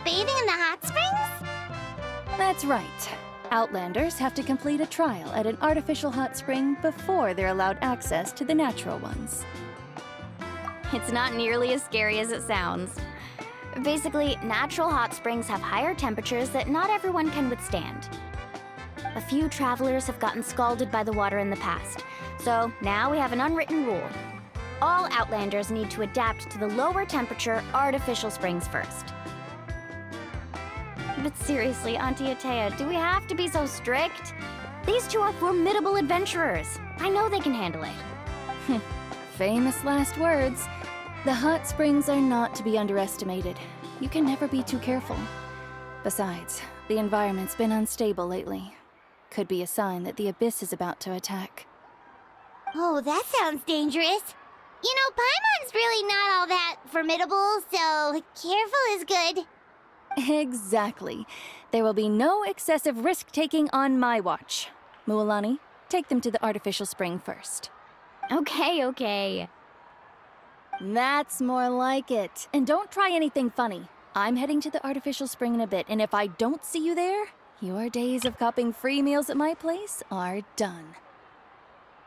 bathing in the hot springs? That's right. Outlanders have to complete a trial at an artificial hot spring before they're allowed access to the natural ones. It's not nearly as scary as it sounds. Basically, natural hot springs have higher temperatures that not everyone can withstand. A few travelers have gotten scalded by the water in the past, so now we have an unwritten rule. All Outlanders need to adapt to the lower temperature artificial springs first. But seriously, Auntie Atea, do we have to be so strict? These two are formidable adventurers. I know they can handle it. Famous last words. The hot springs are not to be underestimated. You can never be too careful. Besides, the environment's been unstable lately. Could be a sign that the abyss is about to attack. Oh, that sounds dangerous. You know, Paimon's really not all that formidable, so careful is good. Exactly. There will be no excessive risk-taking on my watch. Mualani, take them to the artificial spring first. Okay. That's more like it. And don't try anything funny. I'm heading to the artificial spring in a bit, and if I don't see you there, your days of copping free meals at my place are done.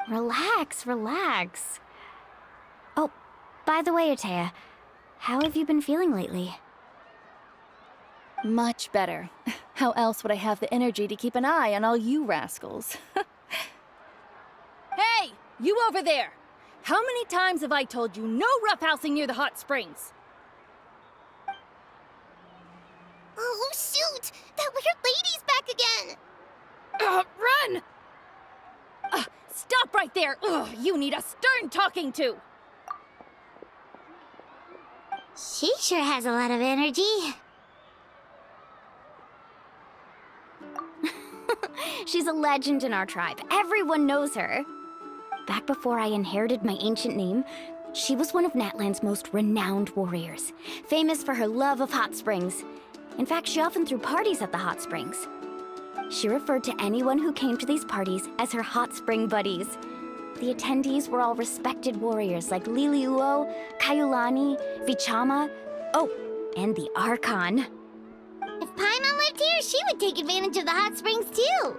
Relax. Oh, by the way, Atea, how have you been feeling lately? Much better. How else would I have the energy to keep an eye on all you rascals? Hey, you over there! How many times have I told you no roughhousing near the hot springs? Oh, shoot! That weird lady's back again! Run! Stop right there! Ugh, you need a stern talking to! She sure has a lot of energy. She's a legend in our tribe. Everyone knows her. Back before I inherited my ancient name, she was one of Natlan's most renowned warriors, famous for her love of hot springs. In fact, she often threw parties at the hot springs. She referred to anyone who came to these parties as her hot spring buddies. The attendees were all respected warriors like Liliuo, Kaiulani, Vichama, oh, and the Archon. If Paimon lived here, she would take advantage of the hot springs too.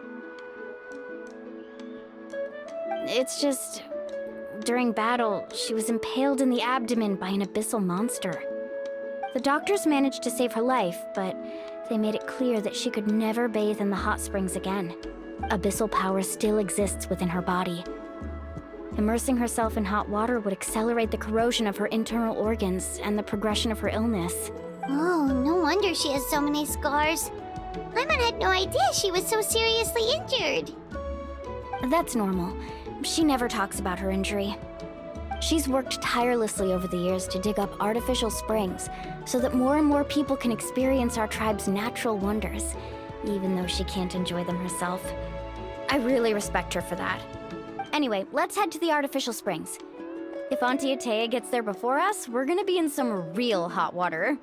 It's just, during battle, she was impaled in the abdomen by an abyssal monster. The doctors managed to save her life, but they made it clear that she could never bathe in the hot springs again. Abyssal power still exists within her body. Immersing herself in hot water would accelerate the corrosion of her internal organs and the progression of her illness. Oh, no wonder she has so many scars. Paimon had no idea she was so seriously injured. That's normal. She never talks about her injury. She's worked tirelessly over the years to dig up artificial springs so that more and more people can experience our tribe's natural wonders, even though she can't enjoy them herself. I really respect her for that. Anyway, let's head to the artificial springs. If Auntie Atea gets there before us, we're gonna be in some real hot water.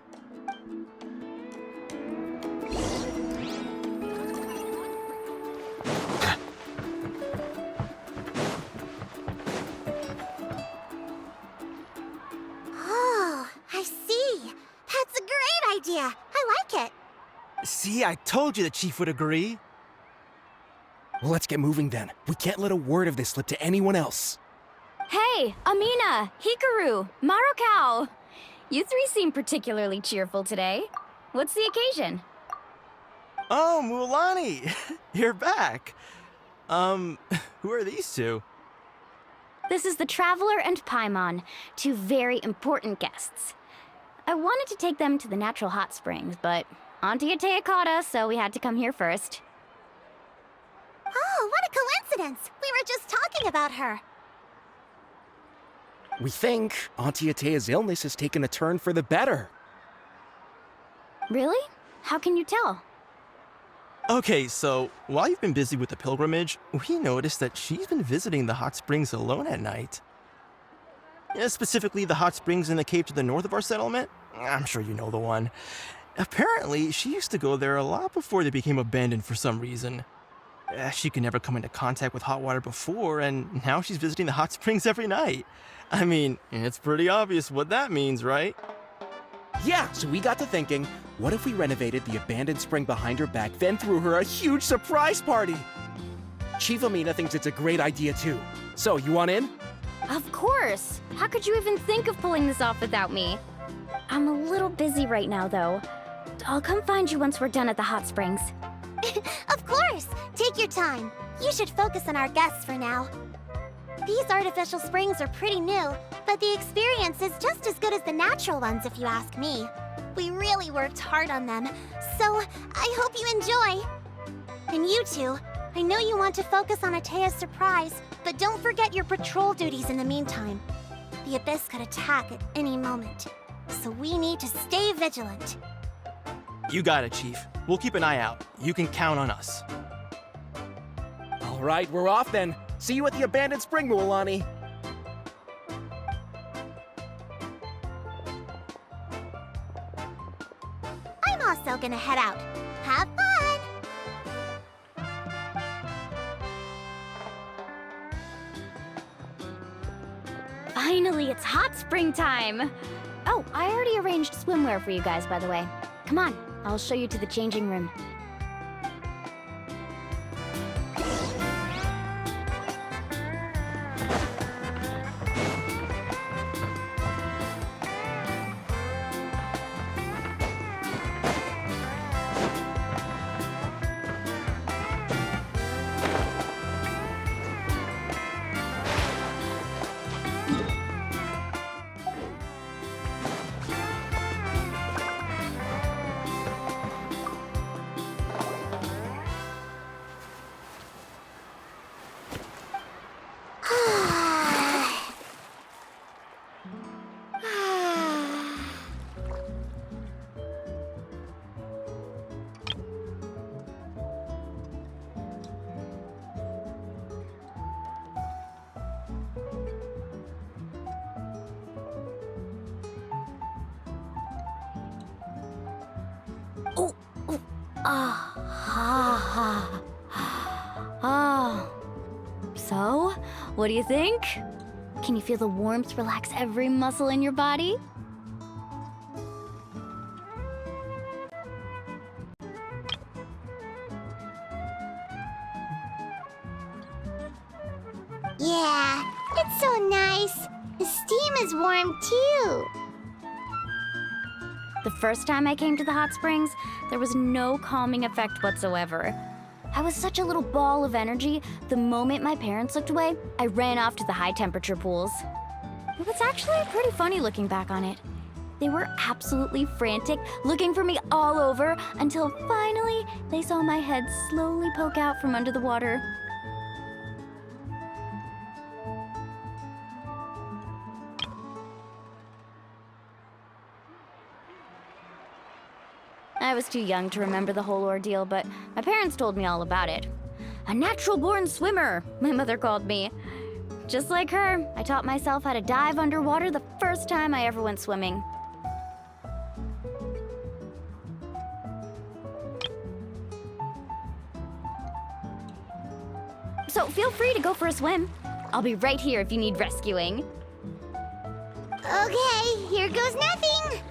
Oh, I see. That's a great idea. I like it. See, I told you the chief would agree. Well, let's get moving then. We can't let a word of this slip to anyone else. Hey, Amina, Hikaru, Marukao! You three seem particularly cheerful today. What's the occasion? Oh, Mualani! You're back. Who are these two? This is the Traveler and Paimon, two very important guests. I wanted to take them to the natural hot springs, but Auntie Atea caught us, so we had to come here first. Oh, what a coincidence. We were just talking about her. We think Auntie Atea's illness has taken a turn for the better. Really? How can you tell? Okay, so while you've been busy with the pilgrimage, we noticed that she's been visiting the hot springs alone at night. Yeah, specifically the hot springs in the cave to the north of our settlement. I'm sure you know the one. Apparently, she used to go there a lot before they became abandoned for some reason. She could never come into contact with hot water before, and now she's visiting the hot springs every night. I mean, it's pretty obvious what that means, right? Yeah, so we got to thinking, what if we renovated the abandoned spring behind her back, then threw her a huge surprise party? Chief Amina thinks it's a great idea too. So, you want in? Of course! How could you even think of pulling this off without me? I'm a little busy right now, though. I'll come find you once we're done at the hot springs. Of course! Take your time. You should focus on our guests for now. These artificial springs are pretty new, but the experience is just as good as the natural ones if you ask me. We really worked hard on them, so I hope you enjoy. And you two, I know you want to focus on Atea's surprise, but don't forget your patrol duties in the meantime. The Abyss could attack at any moment, so we need to stay vigilant. You got it, Chief. We'll keep an eye out. You can count on us. All right, we're off then. See you at the abandoned spring, Mualani. I'm also gonna head out. Have fun! Finally, it's hot spring time! Oh, I already arranged swimwear for you guys, by the way. Come on, I'll show you to the changing room. So, what do you think? Can you feel the warmth relax every muscle in your body? Yeah, it's so nice. The steam is warm too. The first time I came to the hot springs, there was no calming effect whatsoever. I was such a little ball of energy, the moment my parents looked away, I ran off to the high temperature pools. It was actually pretty funny looking back on it. They were absolutely frantic, looking for me all over, until finally they saw my head slowly poke out from under the water. I was too young to remember the whole ordeal, but my parents told me all about it. A natural-born swimmer, my mother called me. Just like her, I taught myself how to dive underwater the first time I ever went swimming. So feel free to go for a swim. I'll be right here if you need rescuing. Okay, here goes nothing.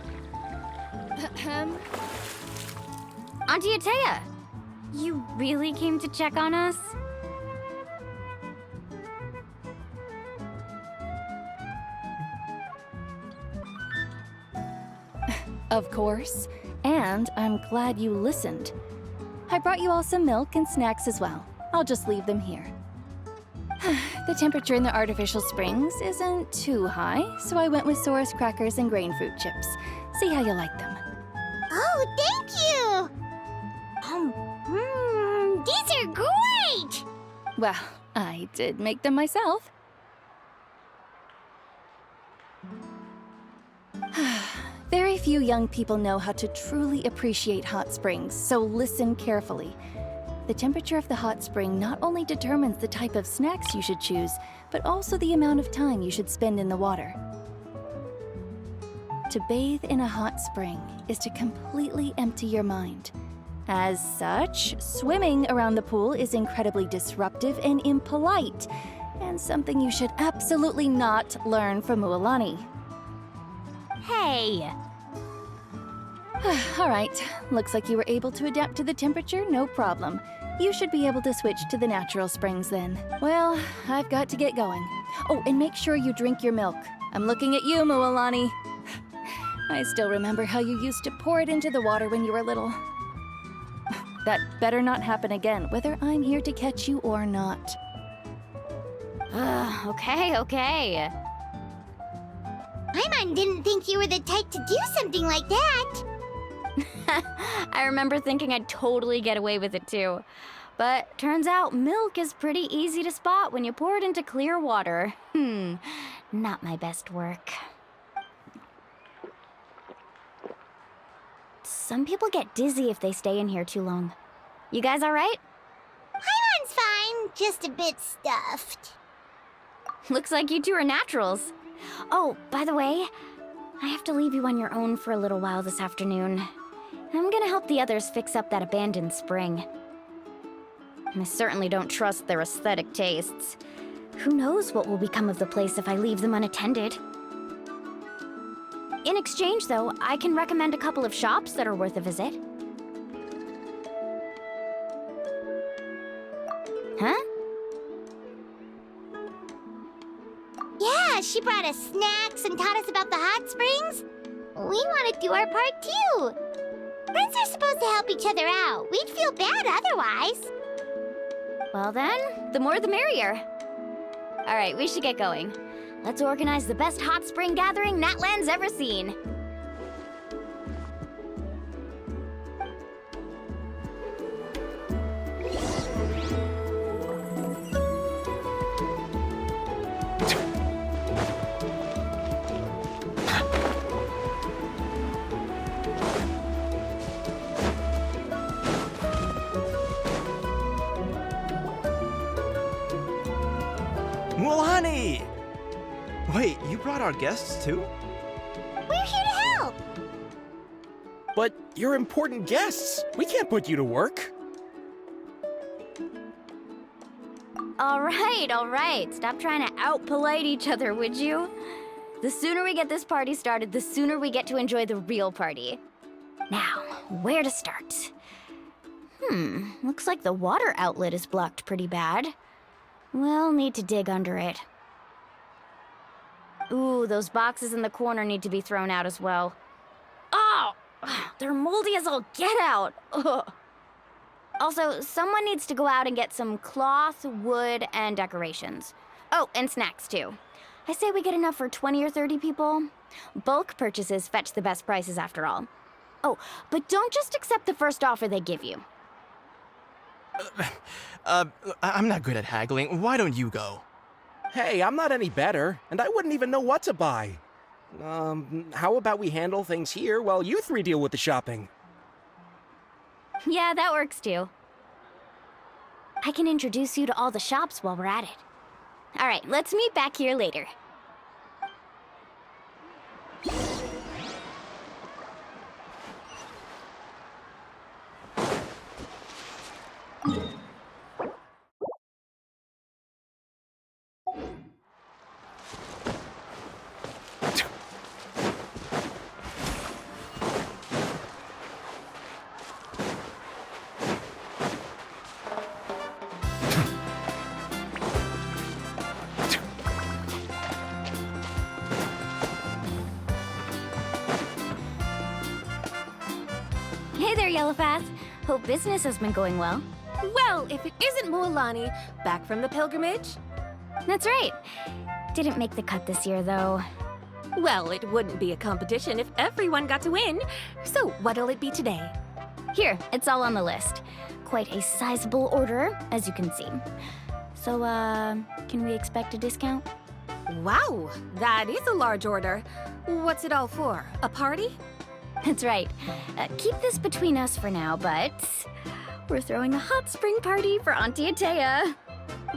Auntie Atea, you really came to check on us? Of course. And I'm glad you listened. I brought you all some milk and snacks as well. I'll just leave them here. The temperature in the artificial springs isn't too high, so I went with Saurus crackers and grain fruit chips. See how you like them. Oh, thank you! These are great! Well, I did make them myself. Very few young people know how to truly appreciate hot springs, so listen carefully. The temperature of the hot spring not only determines the type of snacks you should choose, but also the amount of time you should spend in the water. To bathe in a hot spring is to completely empty your mind. As such, swimming around the pool is incredibly disruptive and impolite, and something you should absolutely not learn from Mualani. Hey! All right. Looks like you were able to adapt to the temperature, no problem. You should be able to switch to the natural springs then. Well, I've got to get going. Oh, and make sure you drink your milk. I'm looking at you, Mualani. I still remember how you used to pour it into the water when you were little. That better not happen again, whether I'm here to catch you or not. Okay. Paimon didn't think you were the type to do something like that. I remember thinking I'd totally get away with it too. But turns out milk is pretty easy to spot when you pour it into clear water. Not my best work. Some people get dizzy if they stay in here too long. You guys all right? Paimon's fine, just a bit stuffed. Looks like you two are naturals. Oh, by the way, I have to leave you on your own for a little while this afternoon. I'm gonna help the others fix up that abandoned spring. I certainly don't trust their aesthetic tastes. Who knows what will become of the place if I leave them unattended? In exchange, though, I can recommend a couple of shops that are worth a visit. Huh? Yeah, she brought us snacks and taught us about the hot springs. We want to do our part too. Friends are supposed to help each other out. We'd feel bad otherwise. Well then, the more the merrier. All right, we should get going. Let's organize the best hot spring gathering Natlan's ever seen. Mualani! Wait, you brought our guests too? We're here to help. But you're important guests. We can't put you to work. All right. Stop trying to out-polite each other, would you? The sooner we get this party started, the sooner we get to enjoy the real party. Now, where to start? Looks like the water outlet is blocked pretty bad. We'll need to dig under it. Ooh, those boxes in the corner need to be thrown out as well. Oh! They're moldy as all get out! Ugh. Also, someone needs to go out and get some cloth, wood, and decorations. Oh, and snacks too. I say we get enough for 20 or 30 people. Bulk purchases fetch the best prices after all. Oh, but don't just accept the first offer they give you. I'm not good at haggling. Why don't you go? Hey, I'm not any better, and I wouldn't even know what to buy. How about we handle things here while you three deal with the shopping? Yeah, that works too. I can introduce you to all the shops while we're at it. All right, let's meet back here later. Hey there, Yellowfast. Hope business has been going well. Well, if it isn't Mualani, back from the pilgrimage? That's right. Didn't make the cut this year, though. Well, it wouldn't be a competition if everyone got to win. So, what'll it be today? Here, it's all on the list. Quite a sizable order, as you can see. So, can we expect a discount? Wow, that is a large order. What's it all for? A party? That's right. Keep this between us for now, but we're throwing a hot spring party for Auntie Atea.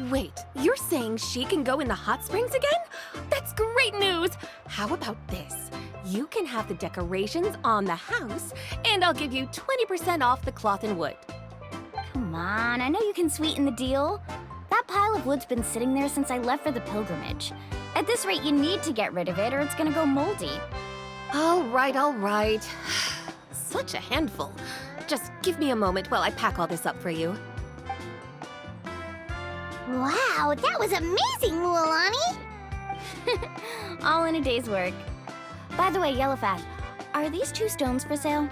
Wait, you're saying she can go in the hot springs again? That's great news! How about this? You can have the decorations on the house, and I'll give you 20% off the cloth and wood. Come on, I know you can sweeten the deal. That pile of wood's been sitting there since I left for the pilgrimage. At this rate, you need to get rid of it or it's gonna go moldy. All right. Such such a handful. Just give me a moment while I pack all this up for you. Wow, that was amazing, Mualani! All in a day's work. By the way, Yellowfat, are these 2 stones for sale?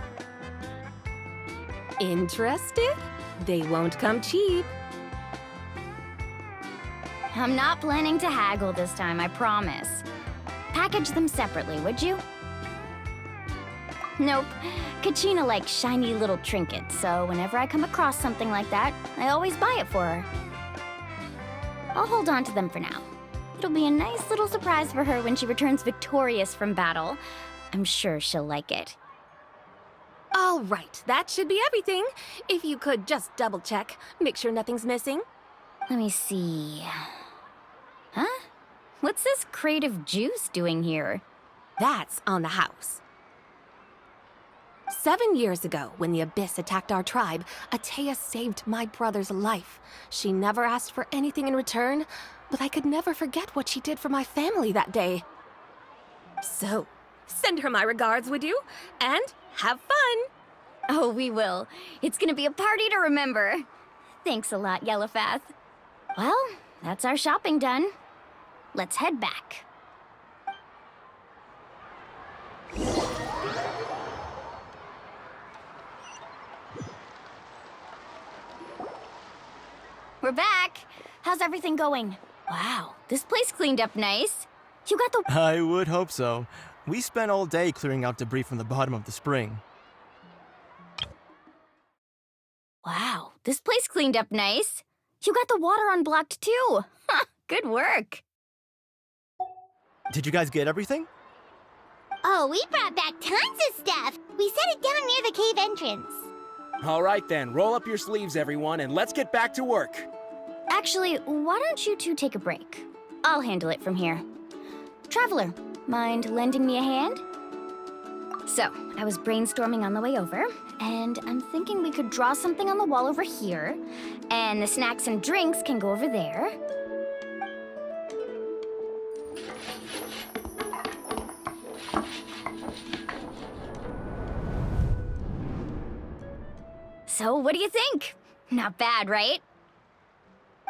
Interested? They won't come cheap. I'm not planning to haggle this time, I promise. Package them separately, would you? Nope. Kachina likes shiny little trinkets, so whenever I come across something like that, I always buy it for her. I'll hold on to them for now. It'll be a nice little surprise for her when she returns victorious from battle. I'm sure she'll like it. All right, that should be everything. If you could just double check, make sure nothing's missing. Let me see. Huh? What's this crate of juice doing here? That's on the house. 7 years ago, when the Abyss attacked our tribe, Atea saved my brother's life. She never asked for anything in return, but I could never forget what she did for my family that day. So, send her my regards, would you? And have fun! Oh, we will. It's gonna be a party to remember. Thanks a lot, Yellowfath. Well, that's our shopping done. Let's head back. We're back. How's everything going? Wow, this place cleaned up nice. You got the... I would hope so. We spent all day clearing out debris from the bottom of the spring. Wow, this place cleaned up nice. You got the water unblocked too. Ha, good work. Did you guys get everything? Oh, we brought back tons of stuff! We set it down near the cave entrance. All right then, roll up your sleeves, everyone, and let's get back to work. Actually, why don't you two take a break? I'll handle it from here. Traveler, mind lending me a hand? So, I was brainstorming on the way over, and I'm thinking we could draw something on the wall over here, and the snacks and drinks can go over there. So, what do you think? Not bad, right?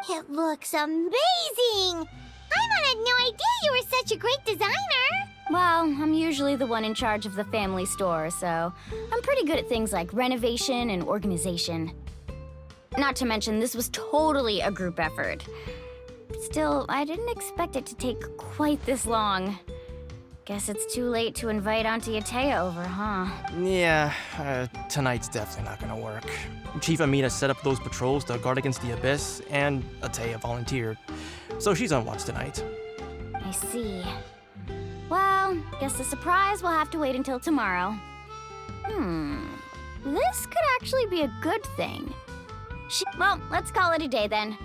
It looks amazing! Paimon had no idea you were such a great designer! Well, I'm usually the one in charge of the family store, so I'm pretty good at things like renovation and organization. Not to mention, this was totally a group effort. Still, I didn't expect it to take quite this long. Guess it's too late to invite Auntie Atea over, huh? Yeah, tonight's definitely not gonna work. Chief Amina set up those patrols to guard against the Abyss, and Atea volunteered. So she's on watch tonight. I see. Well, guess the surprise will have to wait until tomorrow. This could actually be a good thing. Well, let's call it a day then.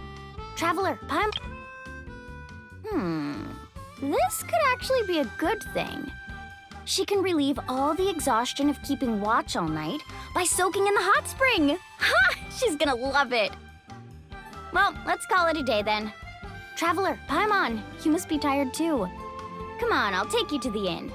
Traveler, This could actually be a good thing. She can relieve all the exhaustion of keeping watch all night by soaking in the hot spring. Ha! She's gonna love it. Well, let's call it a day then. Traveler, Paimon, you must be tired too. Come on, I'll take you to the inn.